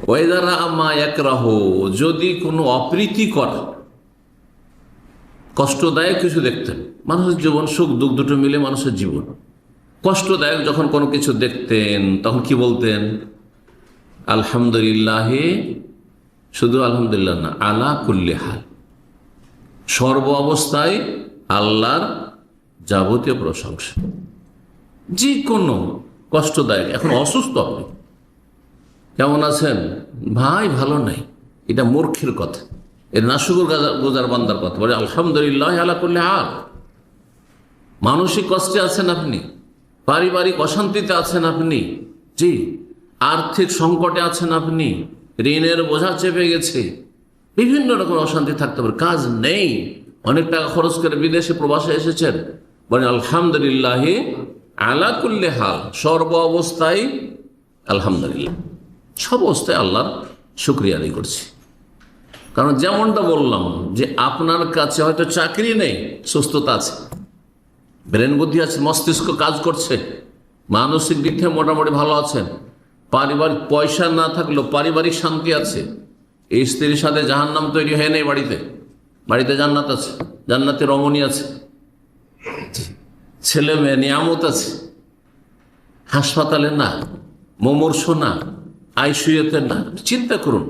ওয়াইদারা আমা ইয়াকরাহু, যদি কোনো অপ্রীতিকর কষ্টদায়ক কিছু দেখতেন, মানুষের জীবন সুখ দুঃখ দুটো মিলে মানুষের জীবন, কষ্টদায়ক যখন কোনো কিছু দেখতেন তখন কি বলতেন? আলহামদুলিল্লাহ, শুধু আলহামদুলিল্লাহ না, আলা কুল্লি হাল, সর্ব অবস্থায় আল্লাহর যাবতীয় প্রশংসা। যে কোনো কষ্টদায়ক, এখন অসুস্থ আপনি, কেমন আছেন ভাই? ভালো নাই, এটা মূর্খের কথা, এর নাশুকুর গুজার বান্দার কথা। বলে আলহামদুলিল্লাহ আলা কুল্লি হাল। মানসিক কষ্টে আছেন আপনি, পারিবারিক অশান্তিতে আছেন আপনি, জি, আর্থিক সংকটে আছেন আপনি, ঋণের বোঝা চেপে গেছে, বিভিন্ন রকম অশান্তি থাকতে পারে, কাজ নেই, অনেক টাকা খরচ করে বিদেশে প্রবাসে এসেছেন, বলেন আলহামদুলিল্লাহ আলা কুল্লি হাল, সর্ব অবস্থায় আলহামদুলিল্লাহ, সব অবস্থায় আল্লাহর শুকরিয়া আদায় করছি। কারণ যেমনটা বললাম যে আপনার কাছে হয়তো চাকরি নেই, সুস্থতা আছে, ব্রেন বুদ্ধি আছে, মস্তিষ্ক কাজ করছে, মানসিক দিক থেকে মোটামুটি ভালো আছেন, পারিবারিক পয়সা না থাকলেও পারিবারিক শান্তি আছে, এই স্ত্রীর সাথে জাহান্নাম তৈরি হয় নাই, বাড়িতে জান্নাত আছে, জান্নাতে রমণী আছে, ছেলে মেয়ে নিয়ামত আছে, হাসপাতালে না, মুমূর্ষ না, আইসিইউতে না। চিন্তা করুন,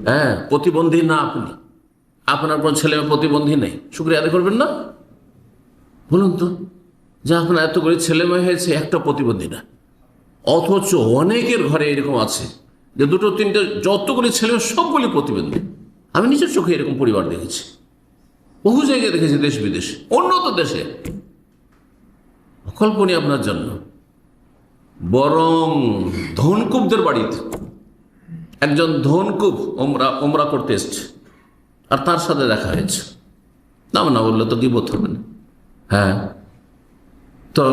হ্যাঁ, প্রতিবন্ধী না আপনি, আপনার কোন ছেলে মেয়ে প্রতিবন্ধী নেই, শুকরিয়া আদায় করবেন না? বলুন তো, যে আপনার এত করে ছেলে মেয়ে হয়েছে, একটা প্রতিবন্ধী না, অথচ অনেকের ঘরে এরকম আছে যে দুটো তিনটে যতগুলি ছেলে সবগুলি প্রতিবন্ধী। আমি নিজের চোখে এরকম পরিবার দেখেছি, বহু জায়গায় দেখেছি, দেশ বিদেশে, উন্নত দেশে। অকল্পনীয় আপনার জন্য। বরং ধনকুবদের বাড়িতে একজন ধনকুব ওমরা করতে এসছে, আর তার সাথে দেখা হয়েছে, নাম না বললে তো গীবত হবে না। হ্যাঁ, তো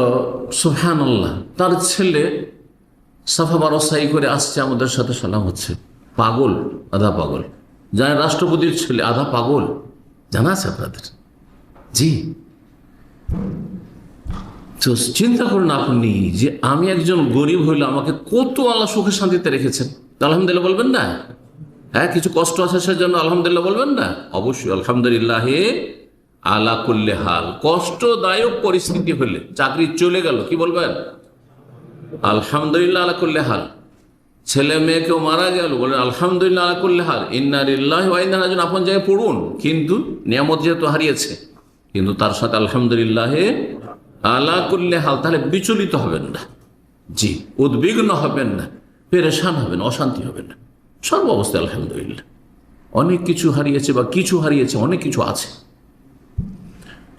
সুবহানাল্লাহ, তার ছেলে সাফা মারসাই করে আসছে, আমাদের সাথে সালাম হচ্ছে। পাগল, আধা পাগল, যার রাষ্ট্রপতির ছেলে, আধা পাগল, জানা আছে আপনাদের? জি। তো চিন্তা করুন আপনি যে আমি একজন গরিব হইলে আমাকে কত আল্লাহ সুখে শান্তিতে রেখেছেন, আলহামদুলিল্লাহ বলবেন না? হ্যাঁ, কিছু কষ্ট আছে সেজন্য আলহামদুলিল্লাহ বলবেন না? অবশ্যই আলহামদুলিল্লাহ আলা কুল্লি হাল। কষ্টদায়ক পরিস্থিতি হলে, চাকরি চলে গেল, কি বলবেন? আলহামদুলিল্লাহ আলা কুল্লি হাল। ছেলে মেয়ে কেউ মারা গেল, বলেন আলহামদুলিল্লাহ আলা কুল্লি হাল। ইন্না লিল্লাহি ওয়া ইন্না ইলাইহি রাজিউন, আপন জায়গায় পড়ুন, কিন্তু নিয়ামত যেহেতু হারিয়েছে, কিন্তু তার সাথে আলহামদুলিল্লাহ আলা কুল্লি হাল। তাহলে বিচলিত হবেন না, জি, উদ্বিগ্ন হবেন না, পেরেশান হবেন, অশান্তি হবেন না, সর্ব অবস্থায় আলহামদুলিল্লাহ। অনেক কিছু হারিয়েছে বা কিছু হারিয়েছে, অনেক কিছু আছে,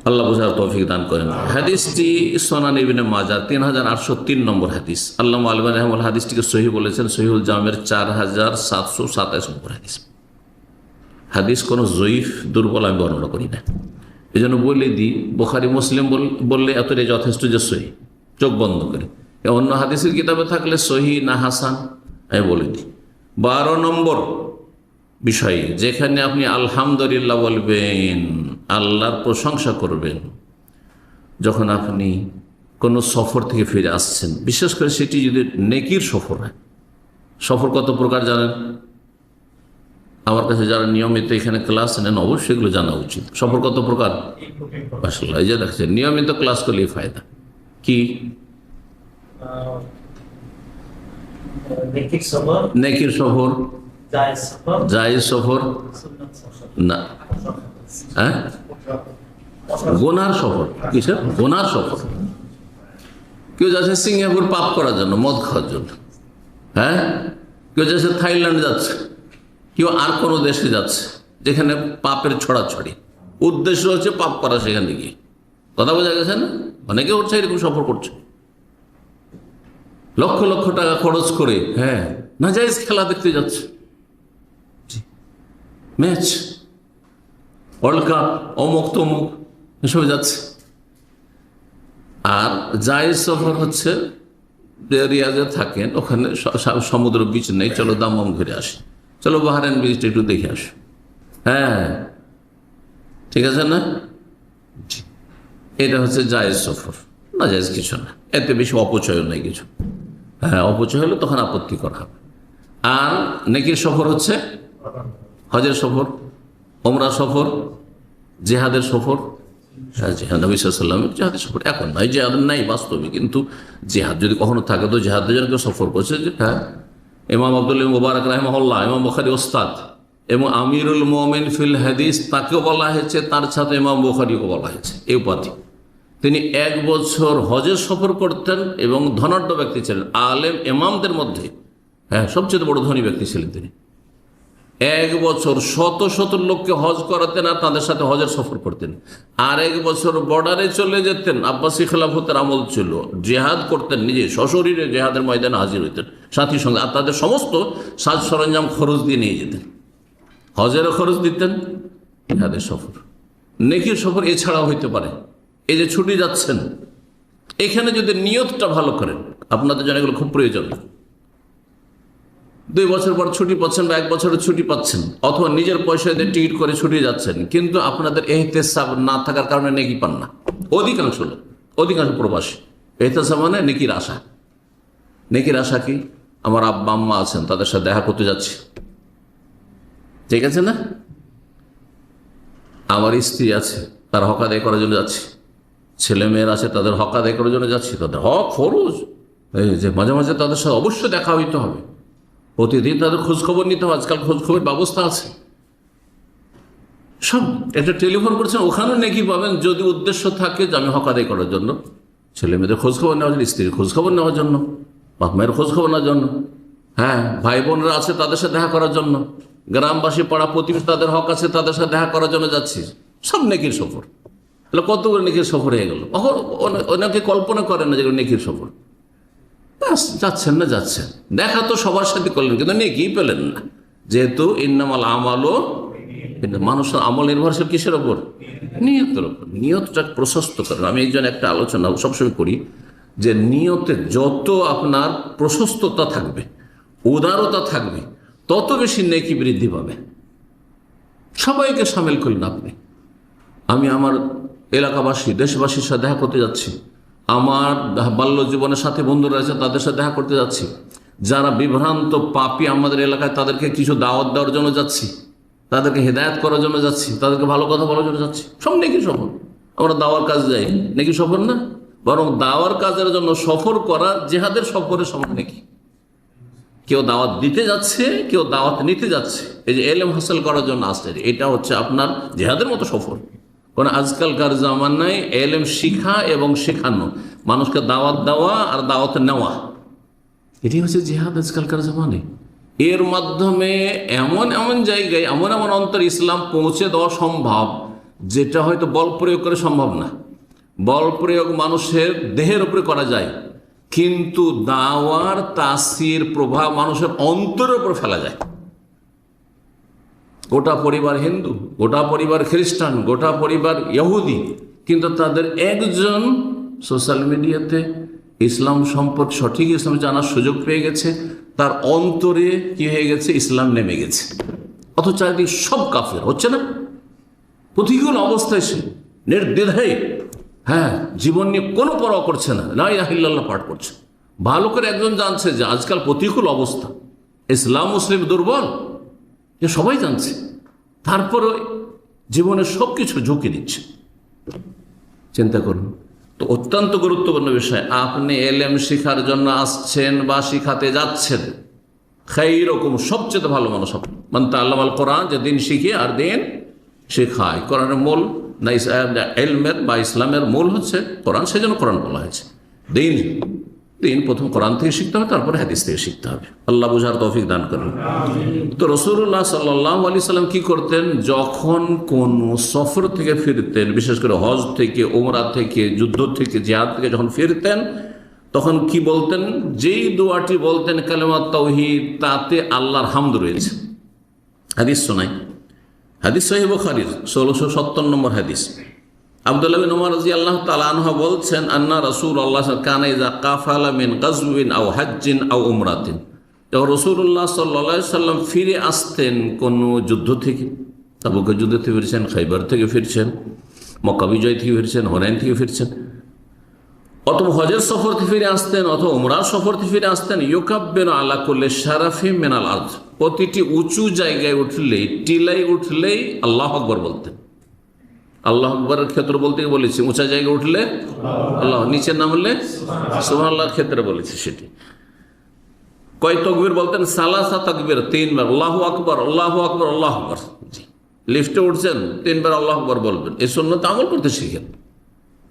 আল্লাহ বোঝার তৌফিক দান করেন। হাদিসটি সুনান ইবনে মাজাহ 3803 নম্বর হাদিস। আল্লামা আলবানী রাহিমাহুল্লাহ হাদিসটিকে সহিহ বলেছেন, সহিহুল জামের 4727 নম্বর হাদিস। হাদিস কোনো জয়ীফ দুর্বল আমি বর্ণনা করি না, এই জন্য বলে দিই বুখারী মুসলিম বললে এতটাই যথেষ্ট যে সহিহ, চোখ বন্ধ করে। অন্য হাদিসের কিতাবে থাকলে সহিহ না হাসান আমি বলে দিই। 12 নম্বর বিষয়, যেখানে আপনি আলহামদুলিল্লাহ বলবেন, আল্লাহর প্রশংসা করবেন, যখন আপনি কোনো সফর থেকে ফিরে আসছেন, বিশেষ করে সেটি যদি নেকির সফর হয়। সফর কত প্রকার জানেন? আমার কাছে যারা নিয়মিত এখানে ক্লাস নেন অবশ্যই এগুলো জানা উচিত। সফর কত প্রকার? মাশাআল্লাহ, এই যে দেখছেন, নিয়মিত ক্লাস করলেই ফায়দা। কি? নেকির সফর, জায়েজ সফর না, হ্যাঁ, গোনার সফর। কিসের গোনার সফর? কেউ যাচ্ছে সিঙ্গাপুর পাপ করার জন্য, মদ খাওয়ার জন্য, হ্যাঁ, কেউ যাচ্ছে থাইল্যান্ড যাচ্ছে, কেউ আর কোনো দেশে যাচ্ছে যেখানে পাপের ছড়াছড়ি, উদ্দেশ্য হচ্ছে পাপ করা, সেখানে গিয়ে। কথা বোঝা গেছে না? অনেকে হচ্ছে এরকম সফর করছে, লক্ষ লক্ষ টাকা খরচ করে, হ্যাঁ, নাজায়েজ খেলা দেখতে যাচ্ছে, ম্যাচ, ওয়ার্ল্ড কাপ, অমুক তমুক, এসব যাচ্ছে। আর জায়েজ সফর হচ্ছে রিয়াজে থাকেন, ওখানে সমুদ্র বিচ নেই, চলো দাম্মাম ঘুরে আসি, চলো বাহরাইন বিচটা একটু দেখে আসো, হ্যাঁ, ঠিক আছে না? এটা হচ্ছে জায়েজ সফর, না জায়েজ কিছু না, এতে বেশি অপচয় নেই কিছু। হ্যাঁ, অপচয় হলে তখন আপত্তি করা হবে। আর নেকির সফর হচ্ছে হজের সফর, ওমরা সফর, জেহাদের সফর। জেহাদ নবী সাল্লাল্লাহু আলাইহি ওয়াসাল্লামের জেহাদের সফর, এখন নয়, জেহাদ নাই বাস্তবে, কিন্তু জেহাদ যদি কখনো থাকে তো জেহাদের জন্য কেউ সফর করছে। হ্যাঁ, ইমাম আব্দুল্লাহ মুবারক রাহিমাহুল্লাহ, ইমাম বুখারী ওস্তাদ এবং আমিরুল মুমিনিন ফিল হাদিস, তাকেও বলা হয়েছে, তার সাথে ইমাম বুখারীকে বলা হয়েছে এই উপাধি। তিনি 1 বছর হজের সফর করতেন এবং ধনাঢ্য ব্যক্তি ছিলেন, আলেম ইমামদের মধ্যে হ্যাঁ সবচেয়ে বড় ধনী ব্যক্তি ছিলেন তিনি। 1 বছর শত শত লোককে হজ করাতেন আর তাদের সাথে হজের সফর করতেন। আর 1 বছর বর্ডারে চলে যেতেন, আব্বাসী খেলাফতের আমল ছিল, জেহাদ করতেন, নিজে সশরীরে জেহাদের ময়দানে হাজির হইতেন সাথী সঙ্গে, আর তাদের সমস্ত সাজ সরঞ্জাম খরচ দিয়ে নিয়ে যেতেন, হজেরও খরচ দিতেন, জেহাদের সফর, নেকির সফর এছাড়াও হইতে পারে। এই যে ছুটি যাচ্ছেন, এখানে যদি নিয়তটা ভালো করেন, আপনাদের জন্য এগুলো খুব প্রয়োজন। 2 বছর পর ছুটি পাচ্ছেন বা 1 বছরের ছুটি পাচ্ছেন, অথবা নিজের পয়সা দিয়ে টিকিট করে ছুটি যাচ্ছেন, কিন্তু আপনাদের এহতেসাব না থাকার কারণে নেকি পান না। অধিকাংশ লোক, অধিকাংশ প্রবাসী এহতেসাব মানে নেকির আশা। নেকির আশা কি? আমার আব্বা আম্মা আছেন, তাদের সাথে দেখা করতে যাচ্ছি, ঠিক আছে না? আমার স্ত্রী আছে, তার হক আদায় করার জন্য যাচ্ছি, ছেলে মেয়ের আছে, তাদের হক আদায় করার জন্য যাচ্ছি, তাদের হক ফরজ, এই যে মাঝে মাঝে তাদের সাথে অবশ্যই দেখা হইতে হবে, প্রতিদিন তাদের খোঁজখবর নিতে হবে, আজকাল খোঁজখবর ব্যবস্থা আছে সব। একটা টেলিফোন করছেন, ওখানেও নেকি পাবেন যদি উদ্দেশ্য থাকে যে আমি হক আদায় করার জন্য, ছেলে মেয়েদের খোঁজখবর নেওয়ার জন্য, স্ত্রীর খোঁজখবর নেওয়ার জন্য, বাপ মায়ের খোঁজখবর নেওয়ার জন্য, হ্যাঁ ভাই বোনরা আছে তাদের সাথে দেখা করার জন্য, গ্রামবাসী পাড়া প্রতিবেশী তাদের হক আছে তাদের সাথে দেখা করার জন্য যাচ্ছি, সব নেকির সফর। তাহলে কতগুলো নেকির সফর হয়ে গেল। অনেকে কল্পনা করেন না যেগুলো নেকির সফর, যাচ্ছেন না যাচ্ছেন, দেখা তো সবার সাথে করলেন কিন্তু নেকি পেলেন না, যেহেতু ইন্নামাল আমালও, মানুষের আমল নির্ভরশীল কিসের ওপর? নিয়তের ওপর। নিয়তটা প্রশস্ত করেন। আমি একজন একটা আলোচনা সবসময় করি যে নিয়তে যত আপনার প্রশস্ততা থাকবে, উদারতা থাকবে, তত বেশি নেকি বৃদ্ধি পাবে। সবাইকে সামিল করলেন আপনি, আমি আমার এলাকাবাসী দেশবাসীর সাথে দেখা করতে যাচ্ছি, আমার বাল্য জীবনের সাথে বন্ধুরা আছে তাদের সাথে দেখা করতে যাচ্ছি, যারা বিভ্রান্ত পাপী আমাদের এলাকায় তাদেরকে কিছু দাওয়াত দেওয়ার জন্য যাচ্ছি, তাদেরকে হেদায়েত করার জন্য যাচ্ছি, তাদেরকে ভালো কথা বলার জন্য যাচ্ছি, সব নেকি সফর। আমরা দাওয়ার কাজ যাই, নেকি সফর না, বরং দাওয়ার কাজের জন্য সফর করা জেহাদের সফরের সমান নেকি। কেউ দাওয়াত দিতে যাচ্ছে, কেউ দাওয়াত নিতে যাচ্ছে, এই যে এলেম হাসিল করার জন্য আসছে, এটা হচ্ছে আপনার জেহাদের মতো সফর। কারণ আজকালকার জামানায় এলেম শিখা এবং শেখানো, মানুষকে দাওয়াত দেওয়া আর দাওয়াত নেওয়া, এটি হচ্ছে জিহাদ আজকালকার জামানায়। এর মাধ্যমে এমন এমন জায়গায়, এমন এমন অন্তর ইসলাম পৌঁছে দেওয়া সম্ভব, যেটা হয়তো বল প্রয়োগ করে সম্ভব না। বল প্রয়োগ মানুষের দেহের উপরে করা যায়, কিন্তু দাওয়ার তাসির প্রভাব মানুষের অন্তরের উপর ফেলা যায়। গোটা পরিবার হিন্দু, গোটা পরিবার খ্রিস্টান, গোটা পরিবার ইহুদি, কিন্তু তাদের একজন সোশ্যাল মিডিয়াতে ইসলাম সম্পর্কে, সঠিক ইসলাম জানার সুযোগ পেয়ে গেছে, তার অন্তরে কি হয়ে গেছে? ইসলাম নেমে গেছে। অথচ চারিদিকে সব কাফের, হচ্ছে না? প্রতিকূল অবস্থায় সে নির্দ্বিধায়, হ্যাঁ, জীবন নিয়ে কোনো পরোয়া করছে না, লা ইলাহা ইল্লাল্লাহ পাঠ করছে। ভালো করে একজন জানছে যে আজকাল প্রতিকূল অবস্থা, ইসলাম মুসলিম দুর্বল, এ সবাই জানছে, তারপরে জীবনের সব কিছু ঝুঁকি দিচ্ছে। চিন্তা করুন তো, অত্যন্ত গুরুত্বপূর্ণ বিষয়। আপনি এলেম শিখার জন্য আসছেন বা শিখাতে যাচ্ছেন, খাইরকুম সবচেয়ে ভালো মানুষ আপনি, মান তাআল্লামাল কোরআন, যে দিন শিখে আর দিন শেখায়। কোরআনের মূল না এলমের বা ইসলামের মূল হচ্ছে কোরআন, সেই জন্য কোরআন বলা হয়েছে। দিন প্রথম কোরআন থেকে শিখতে হবে, তারপরে হাদিস থেকে শিখতে হবে। আল্লাহ বুঝার তৌফিক দান করুন। তো রাসূলুল্লাহ সাল্লাল্লাহু আলাইহি সাল্লাম কি করতেন? যখন কোন সফর থেকে ফিরতেন, বিশেষ করে হজ থেকে, ওমরা থেকে, যুদ্ধ থেকে, জিহাদ থেকে যখন ফিরতেন, তখন কি বলতেন? যেই দোয়াটি বলতেন কালেমাত তাওহীদ, তাতে আল্লাহর হামদ রয়েছে। হাদিস শোনাই, হাদিস সহিহ বুখারীর 1670 নম্বর হাদিস। আব্দুল্লাহ বিন উমর রাদিয়াল্লাহু তাআলা আনহু বলছেন, আন্না রাসূলুল্লাহ কানা ইযা কাফালা মিন গাজওয়িন আও হাজ্জিন আও উমরাতিন, যখন রাসূলুল্লাহ সাল্লাল্লাহু আলাইহি সাল্লাম ফিরে আসতেন কোন যুদ্ধ থেকে, তাবুকের যুদ্ধ থেকে ফিরছেন, খাইবার থেকে ফিরছেন, মক্কা বিজয় থেকে ফিরছেন, হুনাইন থেকে ফিরছেন, অথবা হজের সফর থেকে ফিরে আসতেন অথবা উমরার সফর থেকে ফিরে আসতেন, ইউকাব্বিরু আলা কুল্লি শারাফি মিনাল আরদ, প্রতিটি উঁচু জায়গায় উঠলেই, টিলায় উঠলেই আল্লাহু আকবার বলতেন। আল্লাহু আকবরের ক্ষেত্রে বলতে বলেছি, উঁচা জায়গায় উঠলে আল্লাহ, নিচে নামলে সুবহানাল্লাহর ক্ষেত্রে বলেছি সেটি। কয় তাকবীর বলতেন? সালাসা তাকবীর, 3 বার আল্লাহু আকবার আল্লাহু আকবার আল্লাহু আকবার। লিফটে উঠছেন 3 বার আল্লাহু আকবার বলবেন। এই সুন্নাত আমল করতে শিখেন,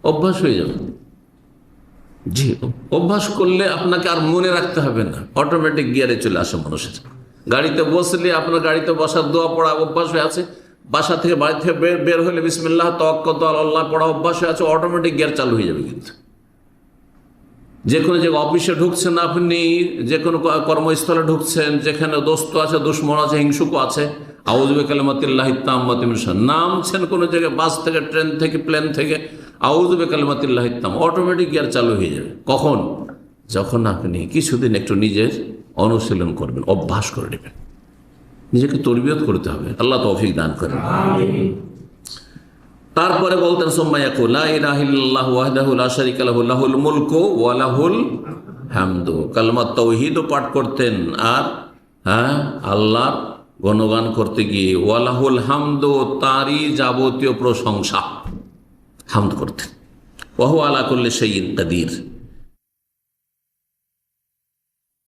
অভ্যাস হয়ে যাবে। জি, অভ্যাস করলে আপনাকে আর মনে রাখতে হবে না, অটোমেটিক গিয়ারে চলে আসে মানুষের। গাড়িতে বসলে আপনার গাড়িতে বসার দোয়া পড়া অভ্যাস হয়ে আছে, বাসা থেকে বাড়ি থেকে বের হলে বিসমিল্লাহ তাওয়াক্কালতু আলাল্লাহ পড়া অভ্যাস হয়ে আছে, অটোমেটিক গিয়ার চালু হয়ে যাবে। কিন্তু যে কোনো জায়গায় অফিসে ঢুকছেন, আপনি যে কোনো কর্মস্থলে ঢুকছেন, যেখানে দোস্ত আছে, দুশ্মন আছে, হিংসুকও আছে, আউযু বিকালিমাতিল্লাহি তাম্মাতি মিন শাররি, নামছেন কোনো জায়গায়, বাস থেকে, ট্রেন থেকে, প্লেন থেকে, আউযু বিকালিমাতিল্লাহি তাম্মা, অটোমেটিক গিয়ার চালু হয়ে যাবে। কখন? যখন আপনি কিছুদিন একটু নিজের অনুশীলন করবেন, অভ্যাস করে নেবেন, নিজেকে তরবিয়ত করতে হবে। আল্লাহ তৌফিক দান করেন। তারপরে বলতেন সুম্মা ইয়াকুল লা ইলাহা ইল্লাল্লাহু ওয়াহদাহু লা শারীকা লাহু লাহুল মুলকু ওয়া লাহুল হামদু, কালিমাত তাওহীদও পাঠ করতেন, আর আল্লাহর গুণগান করতে গিয়ে ওয়া লাহুল হামদু, তারই যাবতীয় প্রশংসা, হামদ করতেন। ওয়া হুয়া আলা কুল্লি শাইইন কাদির,